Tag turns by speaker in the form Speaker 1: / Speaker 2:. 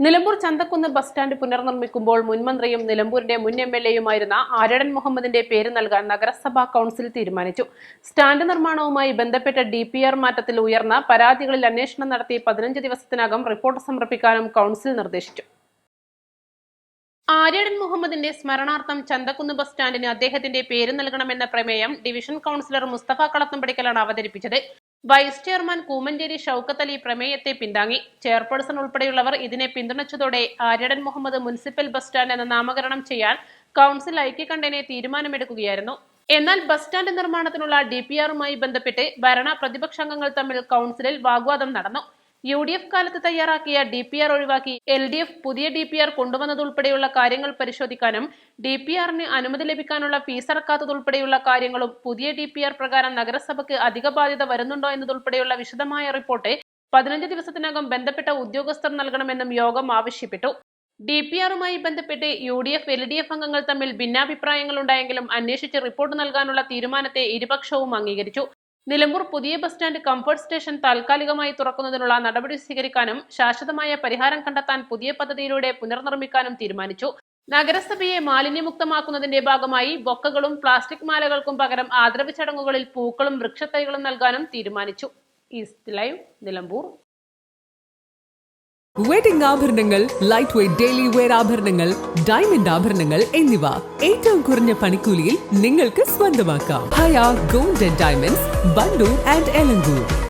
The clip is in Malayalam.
Speaker 1: നിലമ്പൂർ ചന്തക്കുന്ന് ബസ് സ്റ്റാൻഡ് പുനർനിർമ്മിക്കുമ്പോൾ മുൻമന്ത്രിയും നിലമ്പൂരിന്റെ മുൻ എംഎൽഎയുമായിരുന്ന ആര്യടൻ മുഹമ്മദിന്റെ പേര് നൽകാൻ നഗരസഭാ കൗൺസിൽ തീരുമാനിച്ചു. സ്റ്റാൻഡ് നിർമ്മാണവുമായി ബന്ധപ്പെട്ട DPR മാറ്റത്തിൽ ഉയർന്ന പരാതികളിൽ അന്വേഷണം നടത്തി 15 ദിവസത്തിനകം റിപ്പോർട്ട് സമർപ്പിക്കാനും കൗൺസിൽ നിർദ്ദേശിച്ചു. ആര്യടൻ മുഹമ്മദിന്റെ സ്മരണാർത്ഥം ചന്തക്കുന്ന് ബസ് സ്റ്റാൻഡിന് അദ്ദേഹത്തിന്റെ പേര് നൽകണമെന്ന പ്രമേയം ഡിവിഷൻ കൗൺസിലർ മുസ്തഫ കളത്തുംപടിക്കലാണ് അവതരിപ്പിച്ചത്. വൈസ് ചെയർമാൻ കൂമഞ്ചേരി ഷൌക്കത്ത് അലി പ്രമേയത്തെ പിന്താങ്ങി. ചെയർപേഴ്സൺ ഉൾപ്പെടെയുള്ളവർ ഇതിനെ പിന്തുണച്ചതോടെ Aryadan Muhammad municipal bus stand എന്ന നാമകരണം ചെയ്യാൻ കൗൺസിൽ ഐക്യകണ്ഠേന തീരുമാനമെടുക്കുകയായിരുന്നു. എന്നാൽ ബസ് സ്റ്റാൻഡ് നിർമ്മാണത്തിനുള്ള DPRുമായി ബന്ധപ്പെട്ട് ഭരണ പ്രതിപക്ഷാംഗങ്ങൾ തമ്മിൽ കൗൺസിലിൽ വാഗ്വാദം നടന്നു. UDF കാലത്ത് തയ്യാറാക്കിയ DPR ഒഴിവാക്കി LDF പുതിയ DPR കൊണ്ടുവന്നതുൾപ്പെടെയുള്ള കാര്യങ്ങൾ പരിശോധിക്കാനും DPRന് അനുമതി ലഭിക്കാനുള്ള ഫീസ് അടക്കാത്തതുൾപ്പെടെയുള്ള കാര്യങ്ങളും പുതിയ DPR പ്രകാരം നഗരസഭയ്ക്ക് അധിക ബാധ്യത വരുന്നുണ്ടോ എന്നതുൾപ്പെടെയുള്ള വിശദമായ റിപ്പോർട്ട് 15 ദിവസത്തിനകം ബന്ധപ്പെട്ട ഉദ്യോഗസ്ഥർ നൽകണമെന്നും യോഗം ആവശ്യപ്പെട്ടു. DPRുമായി ബന്ധപ്പെട്ട് UDF LDF അംഗങ്ങൾ തമ്മിൽ ഭിന്നാഭിപ്രായങ്ങൾ ഉണ്ടായെങ്കിലും അന്വേഷിച്ച് റിപ്പോർട്ട് നൽകാനുള്ള തീരുമാനത്തെ ഇരുപക്ഷവും അംഗീകരിച്ചു. നിലമ്പൂർ പുതിയ ബസ് സ്റ്റാൻഡ് കംഫർട്ട് സ്റ്റേഷൻ താൽക്കാലികമായി തുറക്കുന്നതിനുള്ള നടപടി സ്വീകരിക്കാനും ശാശ്വതമായ പരിഹാരം കണ്ടെത്താൻ പുതിയ പദ്ധതിയിലൂടെ പുനർനിർമ്മിക്കാനും തീരുമാനിച്ചു. നഗരസഭയെ മാലിന്യമുക്തമാക്കുന്നതിന്റെ ഭാഗമായി ബൊക്കകളും പ്ലാസ്റ്റിക് മാലകൾക്കും പകരം ആദരവ് ചടങ്ങുകളിൽ പൂക്കളും വൃക്ഷത്തൈകളും നൽകാനും തീരുമാനിച്ചു. East live, Nilambur.
Speaker 2: വെഡിംഗ് ആഭരണങ്ങൾ, ലൈറ്റ് വെയ്റ്റ് ഡെയിലി വെയർ ആഭരണങ്ങൾ, ഡയമണ്ട് ആഭരണങ്ങൾ എന്നിവ ഏറ്റവും കുറഞ്ഞ പണിക്കൂലിയിൽ നിങ്ങൾക്ക് സ്വന്തമാക്കാം. Haya gold and diamonds, Bandur and Elankur.